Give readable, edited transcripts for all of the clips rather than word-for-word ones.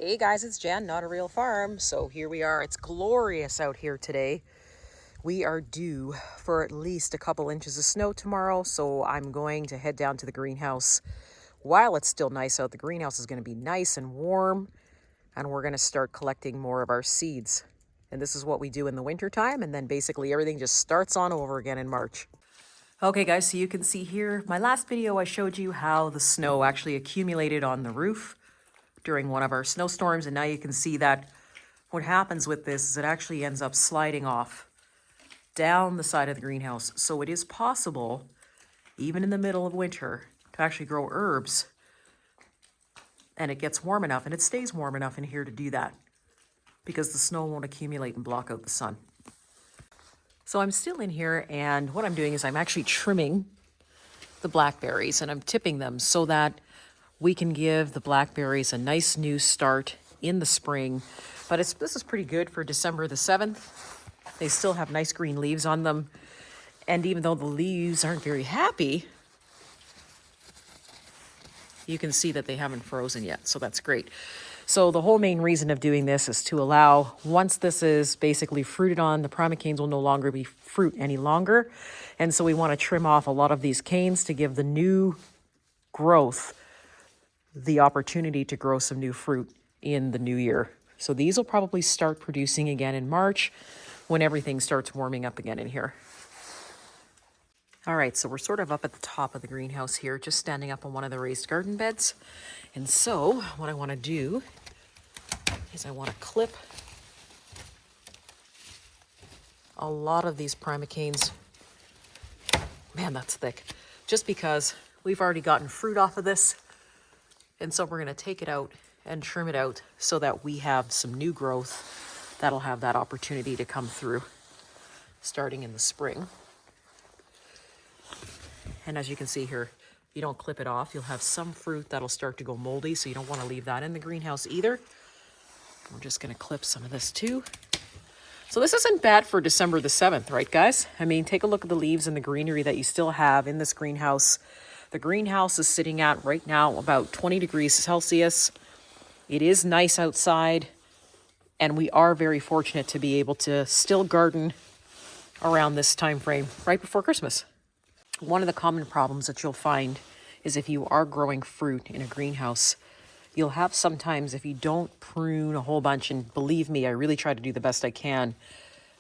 Hey guys, it's Jen, Not a Real Farm. So here we are. It's glorious out here today. We are due for at least a couple inches of snow tomorrow, so I'm going to head down to the greenhouse. While it's still nice out, the greenhouse is going to be nice and warm, and we're going to start collecting more of our seeds. And this is what we do in the wintertime, and then basically everything just starts on over again in March. Okay guys, so you can see here, my last video I showed you how the snow actually accumulated on the roof during one of our snowstorms, and now you can see that what happens with this is it actually ends up sliding off down the side of the greenhouse. So it is possible, even in the middle of winter, to actually grow herbs, and it gets warm enough and it stays warm enough in here to do that because the snow won't accumulate and block out the sun. So I'm still in here, and what I'm doing is I'm actually trimming the blackberries and I'm tipping them so that we can give the blackberries a nice new start in the spring. But this is pretty good for December the 7th. They still have nice green leaves on them. And even though the leaves aren't very happy, you can see that they haven't frozen yet. So that's great. So the whole main reason of doing this is to allow, once this is basically fruited on, the prima-canes will no longer be fruit any longer. And so we want to trim off a lot of these canes to give the new growth the opportunity to grow some new fruit in the new year. So these will probably start producing again in March when everything starts warming up again in here. All right, so we're sort of up at the top of the greenhouse here, just standing up on one of the raised garden beds. And so what I want to do is I want to clip a lot of these prima-canes. Man, that's thick. Just because we've already gotten fruit off of this. And so we're going to take it out and trim it out so that we have some new growth that'll have that opportunity to come through starting in the spring. And as you can see here, you don't clip it off. You'll have some fruit that'll start to go moldy, so you don't want to leave that in the greenhouse either. We're just going to clip some of this too. So this isn't bad for December the 7th, right guys? I mean, take a look at the leaves and the greenery that you still have in this greenhouse. The greenhouse is sitting at right now about 20 degrees Celsius. It is nice outside, and we are very fortunate to be able to still garden around this time frame right before Christmas. One of the common problems that you'll find is if you are growing fruit in a greenhouse, you'll have sometimes, if you don't prune a whole bunch, and believe me, I really try to do the best I can,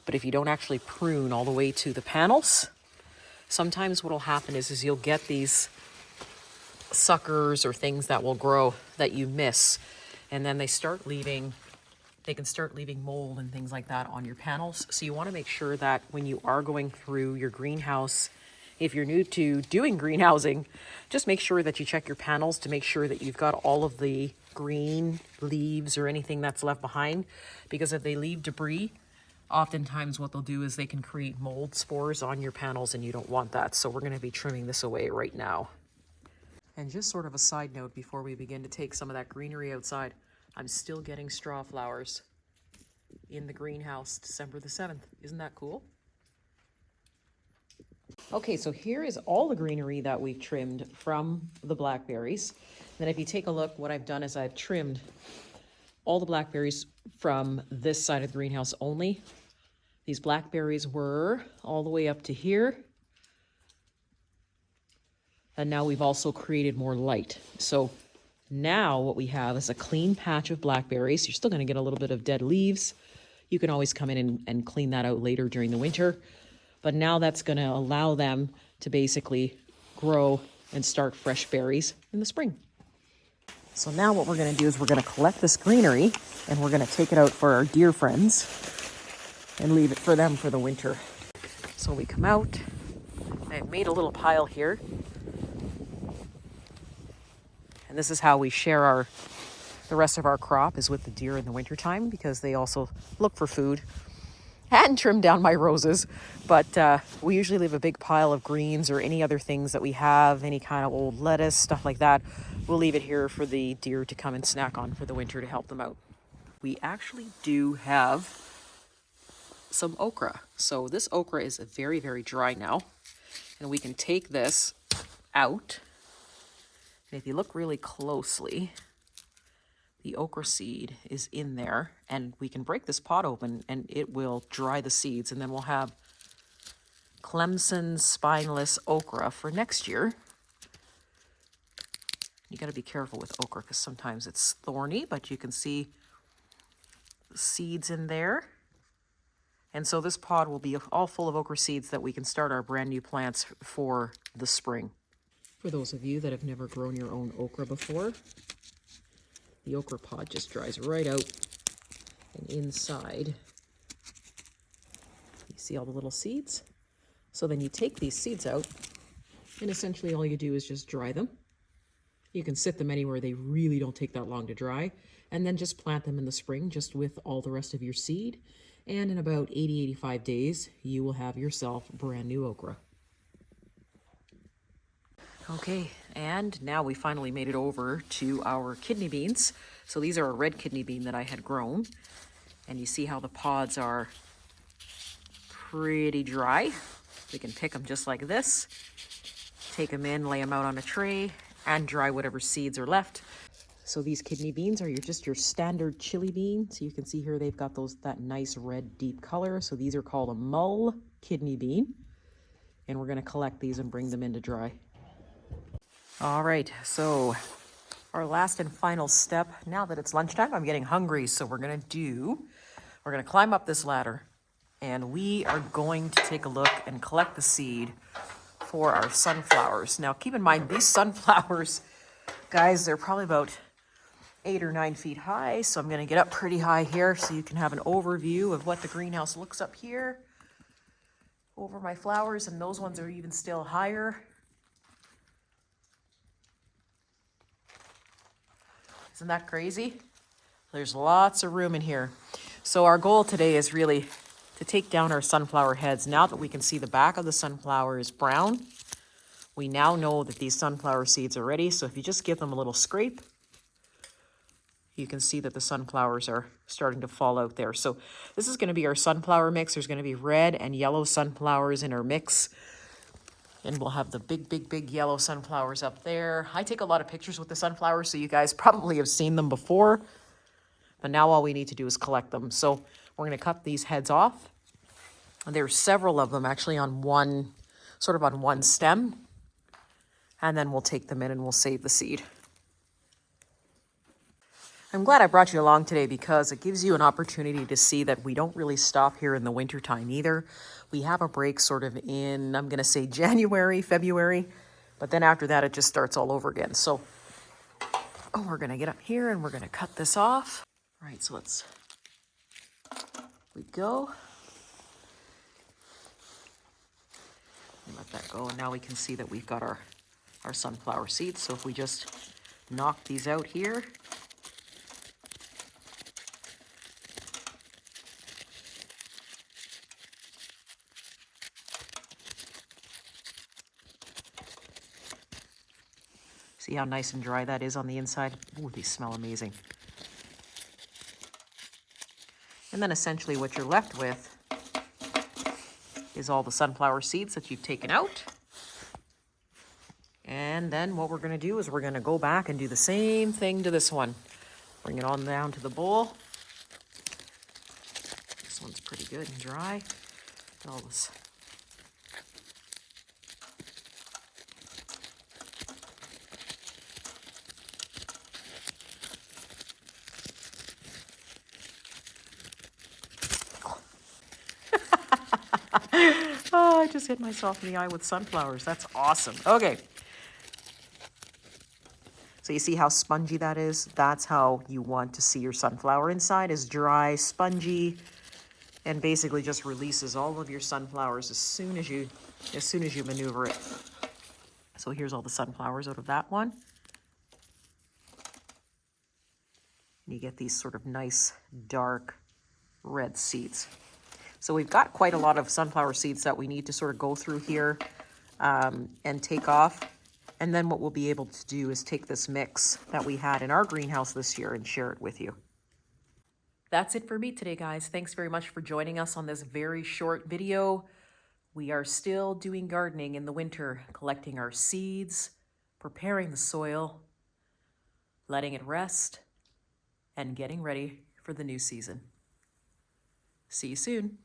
but if you don't actually prune all the way to the panels, sometimes what will happen is you'll get these suckers or things that will grow that you miss, and then they can start leaving mold and things like that on your panels. So you want to make sure that when you are going through your greenhouse, if you're new to doing greenhousing, just make sure that you check your panels to make sure that you've got all of the green leaves or anything that's left behind, because if they leave debris, oftentimes what they'll do is they can create mold spores on your panels, and you don't want that. So we're going to be trimming this away right now. And just sort of a side note before we begin to take some of that greenery outside, I'm still getting straw flowers in the greenhouse December the 7th. Isn't that cool? Okay, so here is all the greenery that we've trimmed from the blackberries. Then if you take a look, what I've done is I've trimmed all the blackberries from this side of the greenhouse only. These blackberries were all the way up to here. And now we've also created more light. So now what we have is a clean patch of blackberries. You're still going to get a little bit of dead leaves. You can always come in and clean that out later during the winter. But now that's going to allow them to basically grow and start fresh berries in the spring. So now what we're going to do is we're going to collect this greenery, and we're going to take it out for our deer friends and leave it for them for the winter. So we come out. I've made a little pile here. And this is how we share the rest of our crop, is with the deer in the wintertime, because they also look for food. And trim down my roses, but we usually leave a big pile of greens or any other things that we have, any kind of old lettuce, stuff like that. We'll leave it here for the deer to come and snack on for the winter to help them out. We actually do have some okra. So this okra is very, very dry now, and we can take this out. And if you look really closely, the okra seed is in there, and we can break this pot open and it will dry the seeds, and then we'll have Clemson spineless okra for next year. You got to be careful with okra because sometimes it's thorny, but you can see the seeds in there. And so this pod will be all full of okra seeds that we can start our brand new plants for the spring. For those of you that have never grown your own okra before, the okra pod just dries right out, and inside you see all the little seeds. So then you take these seeds out, and essentially all you do is just dry them. You can sit them anywhere, they really don't take that long to dry, and then just plant them in the spring just with all the rest of your seed. And in about 80-85 days, you will have yourself brand new okra. Okay, and now we finally made it over to our kidney beans. So these are a red kidney bean that I had grown. And you see how the pods are pretty dry. We can pick them just like this. Take them in, lay them out on a tray, and dry whatever seeds are left. So these kidney beans are just your standard chili bean. So you can see here they've got that nice red deep color. So these are called a mull kidney bean. And we're going to collect these and bring them in to dry. All right, so our last and final step, now that it's lunchtime, I'm getting hungry, so we're gonna climb up this ladder, and we are going to take a look and collect the seed for our sunflowers. Now, keep in mind, these sunflowers, guys, they're probably about 8 or 9 feet high, so I'm gonna get up pretty high here so you can have an overview of what the greenhouse looks up here over my flowers, and those ones are even still higher. Isn't that crazy? There's lots of room in here. So our goal today is really to take down our sunflower heads. Now that we can see the back of the sunflower is brown, we now know that these sunflower seeds are ready. So if you just give them a little scrape, you can see that the sunflowers are starting to fall out there. So this is going to be our sunflower mix. There's going to be red and yellow sunflowers in our mix. And we'll have the big yellow sunflowers up there. I take a lot of pictures with the sunflowers, so you guys probably have seen them before. But now all we need to do is collect them. So we're going to cut these heads off. And there's several of them actually on one stem. And then we'll take them in and we'll save the seed. I'm glad I brought you along today because it gives you an opportunity to see that we don't really stop here in the wintertime either. We have a break sort of in, I'm going to say January, February, but then after that it just starts all over again. So we're going to get up here and we're going to cut this off. All right, so we go. Let that go, and now we can see that we've got our sunflower seeds. So if we just knock these out here, see how nice and dry that is on the inside? Ooh, these smell amazing. And then essentially what you're left with is all the sunflower seeds that you've taken out. And then what we're going to do is we're going to go back and do the same thing to this one. Bring it on down to the bowl. This one's pretty good and dry. All this. Oh, I just hit myself in the eye with sunflowers. That's awesome. Okay. So you see how spongy that is? That's how you want to see your sunflower inside, is dry, spongy, and basically just releases all of your sunflowers as soon as you maneuver it. So here's all the sunflowers out of that one. And you get these sort of nice, dark, red seeds. So we've got quite a lot of sunflower seeds that we need to sort of go through here and take off. And then what we'll be able to do is take this mix that we had in our greenhouse this year and share it with you. That's it for me today, guys. Thanks very much for joining us on this very short video. We are still doing gardening in the winter, collecting our seeds, preparing the soil, letting it rest, and getting ready for the new season. See you soon.